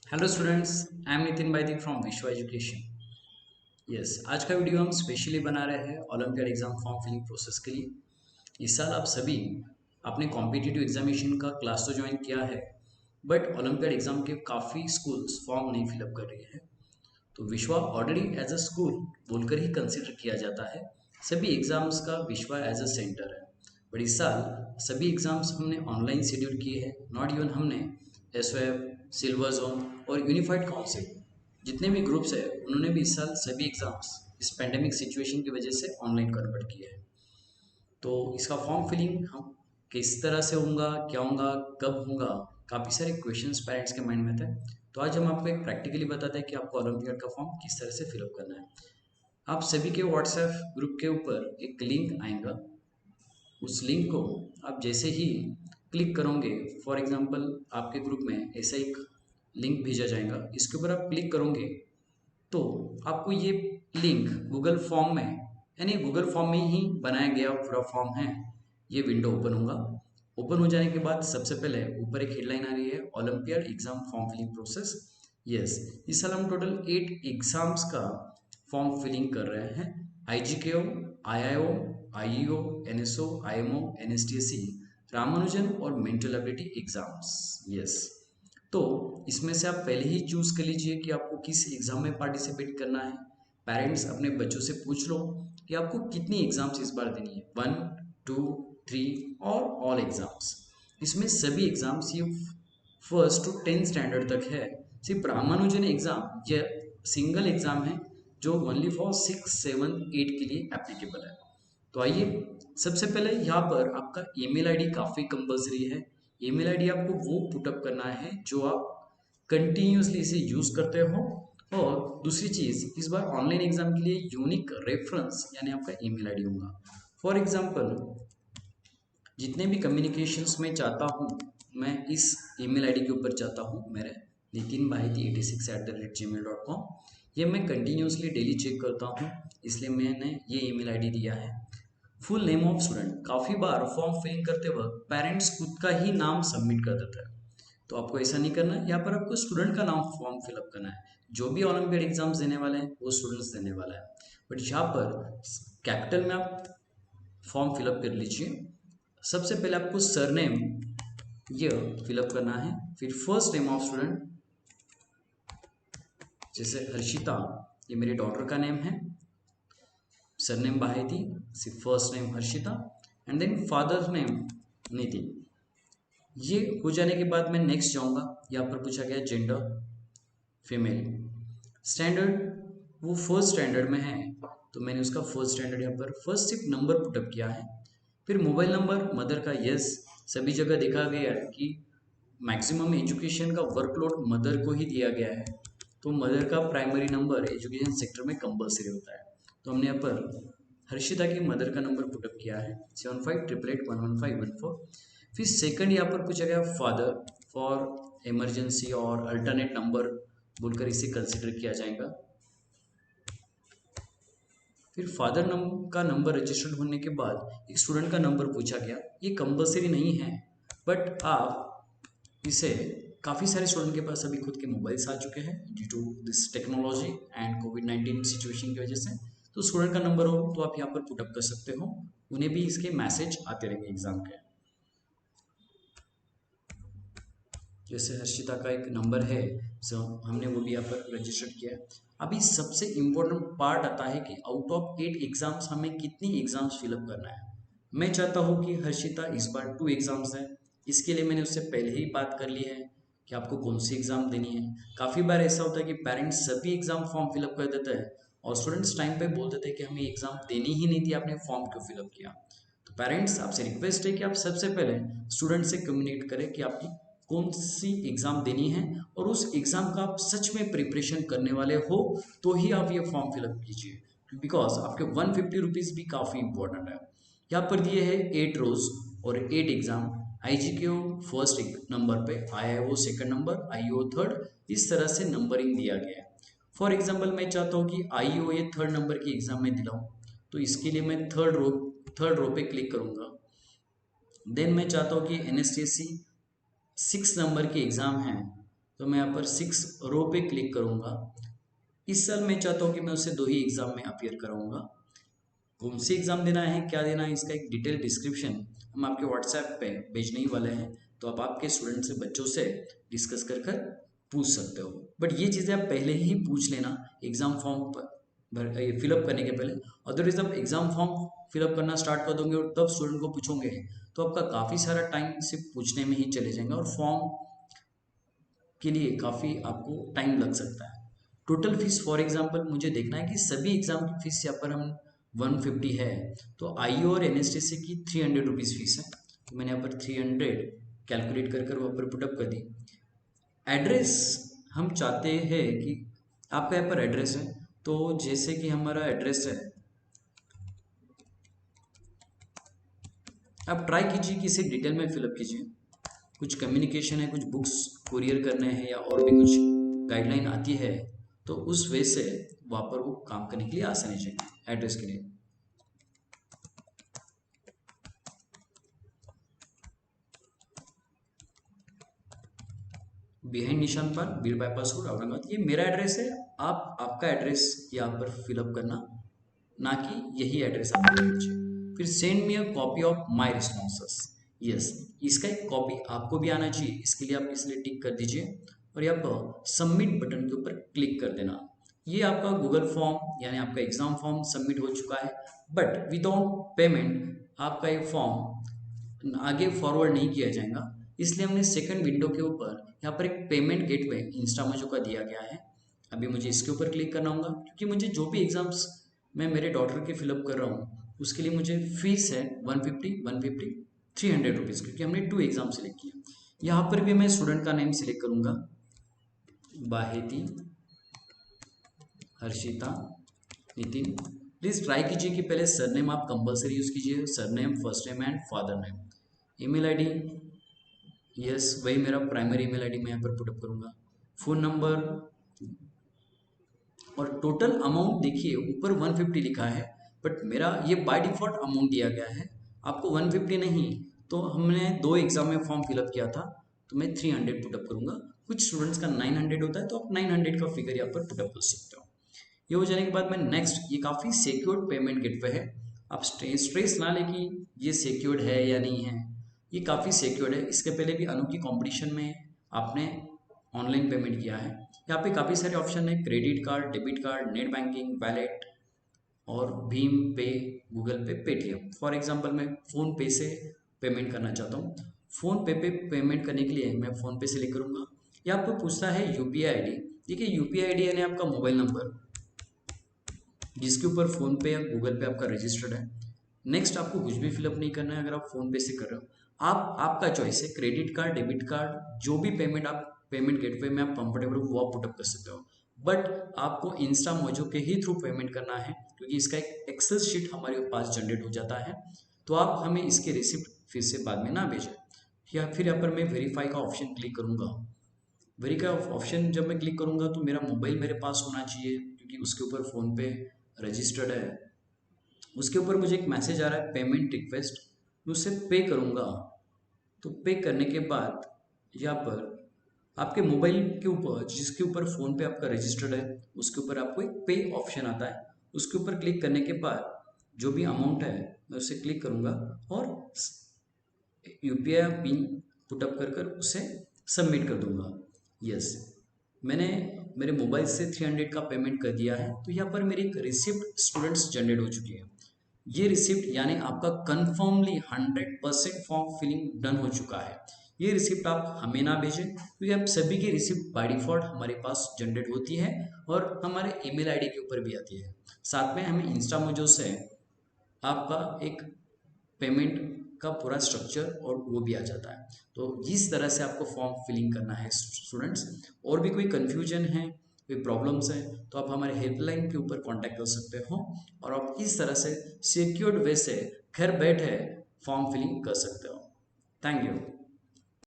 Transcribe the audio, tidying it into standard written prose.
Hello students, I am Nitin Baidi from Vishwa education. Yes, आज का video हम स्पेशली बना रहे हैं Olympiad exam form filling process के लिए। इस साल आप सभी अपने कॉम्पिटिटिव एग्जामिनेशन का क्लास तो ज्वाइन किया है, बट ओलंपियाड एग्जाम के काफ़ी स्कूल्स फॉर्म नहीं फिलअप कर रही है। तो विश्वा ऑलरेडी एज अ स्कूल बोलकर ही कंसिडर किया जाता है। सभी एग्जाम्स का विश्वा एज अ सेंटर है, बट इस साल सभी एग्जाम्स हमने ऑनलाइन शेड्यूल किए हैं। नॉट इवन हमने एसओएफ, सिल्वर जोन और यूनिफाइड काउंसिल जितने भी ग्रुप्स है उन्होंने भी इस साल सभी एग्जाम्स इस पेंडेमिक सिचुएशन की वजह से ऑनलाइन कन्वर्ट किए हैं। तो इसका फॉर्म फिलिंग हम किस तरह से होगा, क्या होगा, कब होगा, काफ़ी सारे क्वेश्चंस पेरेंट्स के माइंड में थे। तो आज हम आपको एक प्रैक्टिकली बताते हैं कि आपको ओलंपियाड का फॉर्म किस तरह से फिलअप करना है। आप सभी के व्हाट्सएप ग्रुप के ऊपर एक लिंक आएगा। उस लिंक को आप जैसे ही क्लिक करोगे, फॉर एग्जांपल आपके ग्रुप में ऐसा एक लिंक भेजा जाएगा, इसके ऊपर आप क्लिक करोगे तो आपको ये लिंक गूगल फॉर्म में, यानी गूगल फॉर्म में ही बनाया गया पूरा फॉर्म है, ये विंडो ओपन होगा। ओपन हो जाने के बाद सबसे पहले ऊपर एक हेडलाइन आ रही है, olympiad exam form filling process. Yes, इस साल हम टोटल 8 एग्जाम्स का फॉर्म फिलिंग कर रहे हैं। IGKO, IIO, IEO, NSO, IMO, NSTSC, Ramanujan और मेंटल एबिलिटी एग्जाम्स। यस, तो इसमें से आप पहले ही चूज कर लीजिए कि आपको किस एग्जाम में पार्टिसिपेट करना है। पेरेंट्स अपने बच्चों से पूछ लो कि आपको कितनी एग्जाम्स इस बार देनी है, 1, 2, 3 और ऑल एग्जाम्स। इसमें सभी एग्जाम्स ये फर्स्ट टू 10 स्टैंडर्ड तक है। सिर्फ रामानुजन एग्जाम ये सिंगल एग्जाम है जो ओनली फॉर 6, 7, 8 के लिए एप्लीकेबल है। तो आइए, सबसे पहले यहाँ पर आपका ईमेल आईडी काफ़ी कंपलसरी है। ईमेल आईडी आपको वो पुटअप करना है जो आप कंटिन्यूसली इसे यूज़ करते हो। और दूसरी चीज़, इस बार ऑनलाइन एग्जाम के लिए यूनिक रेफरेंस यानी आपका ईमेल आईडी होगा। फॉर एग्जांपल, जितने भी कम्युनिकेशंस मैं चाहता हूँ, मैं इस ईमेल आईडी के ऊपर चाहता हूँ, मेरे nitinbaheti86@gmail.com। ये मैं कंटिन्यूसली डेली चेक करता हूँ, इसलिए मैंने ये ईमेल आईडी दिया है। फुल नेम ऑफ स्टूडेंट, काफ़ी बार फॉर्म फिलिंग करते वक्त पेरेंट्स खुद का ही नाम सबमिट कर देता है, तो आपको ऐसा नहीं करना है। यहाँ पर आपको स्टूडेंट का नाम फॉर्म फिलअप करना है। जो भी ओलंपियाड एग्जाम्स देने वाले हैं वो स्टूडेंट्स देने वाला है, बट यहाँ पर कैपिटल में आप फॉर्म फिलअप कर लीजिए। सबसे पहले आपको सरनेम ये फिलअप करना है, फिर फर्स्ट नेम ऑफ स्टूडेंट, जैसे हर्षिता, ये मेरी डॉटर का नेम है, सरनेम बाहेती, सिर्फ first name Harshita, and then father name Nitin. ये हो जाने के बाद मैं नेक्स्ट जाऊंगा। यहाँ पर पूछा गया जेंडर फीमेल, स्टैंडर्ड वो फर्स्ट स्टैंडर्ड में है, तो मैंने उसका फर्स्ट स्टैंडर्ड यहाँ पर फर्स्ट सिर्फ नंबर पुटअप किया है। फिर मोबाइल नंबर मदर का, यस, सभी जगह देखा गया है कि मैक्सिमम एजुकेशन का वर्कलोड मदर को ही दिया गया है, तो मदर का प्राइमरी नंबर एजुकेशन सेक्टर में कंपलसरी होता है। तो हमने यहाँ पर हर्षिता की मदर का नंबर पुटअप किया है, 7588811514। फिर सेकंड यहाँ पर पूछा गया फादर, फॉर इमरजेंसी और अल्टरनेट नंबर बोलकर इसे कंसिडर किया जाएगा। फिर फादर का नंबर रजिस्टर्ड होने के बाद एक स्टूडेंट का नंबर पूछा गया। ये कंपलसरी नहीं है, बट आप इसे, काफ़ी सारे स्टूडेंट के पास अभी खुद के मोबाइल्स आ चुके हैं due to this technology and कोविड-19 सिचुएशन की वजह से। तो स्टूडेंट का नंबर हो तो आप यहाँ पर पुटअप कर सकते हो, उन्हें भी इसके मैसेज आते रहेंगे एग्जाम के। जैसे हर्षिता का एक नंबर है, सो हमने वो भी यहाँ पर रजिस्टर किया है। अभी सबसे इम्पोर्टेंट पार्ट आता है कि आउट ऑफ 8 एग्जाम्स हमें कितनी एग्जाम्स फिलअप करना है। मैं चाहता हूँ कि हर्षिता इस बार 2 एग्जाम्स दें। इसके लिए मैंने उससे पहले ही बात कर ली है कि आपको कौन सी एग्जाम देनी है। काफ़ी बार ऐसा होता है कि पेरेंट्स सभी एग्जाम फॉर्म फिलअप कर देते हैं और स्टूडेंट्स टाइम पे बोल देते हैं कि हमें एग्जाम देनी ही नहीं थी, आपने फॉर्म क्यों फिलअप किया। तो पेरेंट्स, आपसे रिक्वेस्ट है कि आप सबसे पहले स्टूडेंट से कम्युनिकेट करें कि आपकी कौन सी एग्ज़ाम देनी है, और उस एग्ज़ाम का आप सच में प्रिपरेशन करने वाले हो तो ही आप ये फॉर्म फिलअप कीजिए, बिकॉज आपके 150 रुपीज़ भी काफ़ी इंपॉर्टेंट है। यहाँ पर दिए है 8 रोज और 8 एग्जाम। आईजीक्यू फर्स्ट नंबर पे, आईआईओ सेकंड नंबर, आईईओ थर्ड, इस तरह से नंबरिंग दिया गया है। फॉर एग्जाम्पल, मैं चाहता हूँ कि आईईओ ये थर्ड नंबर की एग्जाम में दिलाऊँ, तो इसके लिए मैं थर्ड रो पे क्लिक करूँगा। देन मैं चाहता हूँ कि एनएसटीएससी 6 नंबर की एग्ज़ाम है, तो मैं यहाँ पर 6 रो पे क्लिक करूँगा। इस साल मैं चाहता हूँ कि मैं उसे 2 ही एग्ज़ाम में अपीयर कराऊँगा। कौन सी एग्ज़ाम देना है, क्या देना है, इसका एक डिटेल डिस्क्रिप्शन हम आपके व्हाट्सएप पे भेजने ही वाले हैं। तो आप आपके स्टूडेंट से, बच्चों से डिस्कस कर कर पूछ सकते हो। बट ये चीज़ें आप पहले ही पूछ लेना एग्ज़ाम फॉर्म पर फिलअप करने के पहले। अदरवाइज आप एग्ज़ाम फॉर्म फिलअप करना स्टार्ट कर दोगे और तब स्टूडेंट को पूछोगे तो आपका काफ़ी सारा टाइम सिर्फ पूछने में ही चले जाएंगे और फॉर्म के लिए काफ़ी आपको टाइम लग सकता है। टोटल फीस फॉर एग्जांपल मुझे देखना है कि सभी एग्जाम की फीस यहाँ पर हम 150 है, तो आईओ और एनएसटीसी की 300 रुपीज़ फीस है। तो मैंने यहाँ पर 300 कैलकुलेट कर कर वहाँ पर पुटअप कर दी। एड्रेस हम चाहते हैं कि आपका यहाँ पर एड्रेस है, तो जैसे कि हमारा एड्रेस है, आप ट्राई कीजिए कि इसे डिटेल में फिलअप कीजिए। कुछ कम्युनिकेशन है, कुछ बुक्स कुरियर करने हैं या और भी कुछ गाइडलाइन आती है, तो उस वे से वहाँ पर वो काम करने के लिए आसानी चाहिए एड्रेस के लिए। बिहाइंड निशान पार्क, बीर बाईपास रोड, औरंगाबाद, ये मेरा एड्रेस है। आप आपका एड्रेस यहाँ पर फिलअप करना, ना कि यही एड्रेस आप फिलअप कीजिए। फिर send me a copy of my responses. Yes, इसका एक कॉपी आपको भी आना चाहिए, इसके लिए आप इसलिए टिक कर दीजिए और यहाँ पर सबमिट बटन के ऊपर क्लिक कर देना। ये आपका गूगल फॉर्म यानी आपका एग्जाम फॉर्म सबमिट हो चुका है, बट विदाउट पेमेंट आपका ये फॉर्म आगे फॉरवर्ड नहीं किया जाएगा। इसलिए हमने सेकंड विंडो के ऊपर यहाँ पर एक पेमेंट गेटवे इंस्टामोजो का दिया गया है। अभी मुझे इसके ऊपर क्लिक करना होगा, क्योंकि मुझे जो भी एग्जाम्स मैं मेरे डॉटर के फिलअप कर रहा हूँ उसके लिए मुझे फीस है 150 300 रुपीज़, क्योंकि हमने 2 एग्जाम सेलेक्ट किया। यहाँ पर भी मैं स्टूडेंट का नेम सिलेक्ट करूँगा, बाहेती हर्षिता नितिन। प्लीज़ ट्राई कीजिए कि पहले सरनेम आप कंपलसरी यूज़ कीजिए, surname, first name and father name. Email ID, yes वही मेरा प्राइमरी ईमेल आईडी मैं यहाँ पर पुटअप करूँगा। फ़ोन नंबर और टोटल अमाउंट देखिए ऊपर 150 लिखा है, बट मेरा ये बाय डिफ़ॉल्ट अमाउंट दिया गया है, आपको 150 नहीं। तो हमने 2 एग्ज़ाम में फॉर्म फिलअप किया था, तो मैं 300 पुटअप करूँगा। कुछ स्टूडेंट्स का 900 होता है, तो आप 900 का फिगर यहाँ पर पुटअप कर सकते हो। ये हो जाने के बाद मैं नेक्स्ट, ये काफ़ी सिक्योर्ड पेमेंट गेटवे है। आप स्ट्रेस ना लें कि ये सिक्योर्ड है या नहीं है, ये काफ़ी सिक्योर्ड है। इसके पहले भी अनु की कंपटीशन में आपने ऑनलाइन पेमेंट किया है। यहाँ पे काफ़ी सारे ऑप्शन है, credit card, debit card, net banking, wallet और भीम पे, गूगल पे, पेटीएम। फॉर एग्जांपल मैं फ़ोन पे से पेमेंट करना चाहता हूँ। फ़ोन पे पेमेंट करने के लिए मैं फ़ोन पे सिलेक्ट करूँगा। ये आपको पूछता है यूपीआई आईडी। देखिए यूपीआई आईडी यानी आपका मोबाइल नंबर जिसके ऊपर फ़ोन पे या गूगल पे आपका रजिस्टर्ड है। नेक्स्ट आपको कुछ भी फिलअप नहीं करना है अगर आप फ़ोन पे से कर रहे हो। आपका चॉइस है, क्रेडिट कार्ड, डेबिट कार्ड, जो भी पेमेंट आप पेमेंट गेटवे में आप कंफर्टेबल हो वो आप पुटअप कर सकते हो। बट आपको इंस्टा मोजो के ही थ्रू पेमेंट करना है, क्योंकि इसका एक एक्सेल शीट हमारे पास जनरेट हो जाता है। तो आप हमें इसके रिसिप्ट फिर से बाद में ना भेजें। या फिर यहाँ पर मैं वेरीफाई का ऑप्शन क्लिक करूँगा। वेरीफाई ऑप्शन जब मैं क्लिक करूँगा तो मेरा मोबाइल मेरे पास होना चाहिए, क्योंकि उसके ऊपर फ़ोन पे रजिस्टर्ड है। उसके ऊपर मुझे एक मैसेज आ रहा है पेमेंट रिक्वेस्ट, मैं उसे पे करूँगा। तो पे करने के बाद यहाँ पर आपके मोबाइल के ऊपर, जिसके ऊपर फ़ोन पे आपका रजिस्टर्ड है, उसके ऊपर आपको एक पे ऑप्शन आता है। उसके ऊपर क्लिक करने के बाद जो भी अमाउंट है मैं उसे क्लिक करूँगा और यूपीआई पिन पुटअप कर कर उसे सबमिट कर दूँगा। यस, मैंने मेरे मोबाइल से 300 का पेमेंट कर दिया है। तो यहाँ पर मेरी एक रिसिप्ट स्टूडेंट्स जनरेट हो चुकी है। ये रिसिप्ट यानी आपका कन्फर्मली 100% फॉर्म फिलिंग डन हो चुका है। ये रिसिप्ट आप हमें ना भेजें, क्योंकि आप सभी की रिसिप्ट बाय डिफॉल्ट हमारे पास जनरेट होती है और हमारे ईमेल आईडी के ऊपर भी आती है। साथ में हमें इंस्टामोजो से आपका एक पेमेंट का पूरा स्ट्रक्चर और वो भी आ जाता है। तो इस तरह से आपको फॉर्म फिलिंग करना है स्टूडेंट्स। और भी कोई कन्फ्यूजन है, कोई प्रॉब्लम्स है, तो आप हमारे हेल्पलाइन के ऊपर कांटेक्ट कर सकते हो और आप इस तरह से सिक्योर्ड वे से घर बैठे फॉर्म फिलिंग कर सकते हो। Thank you.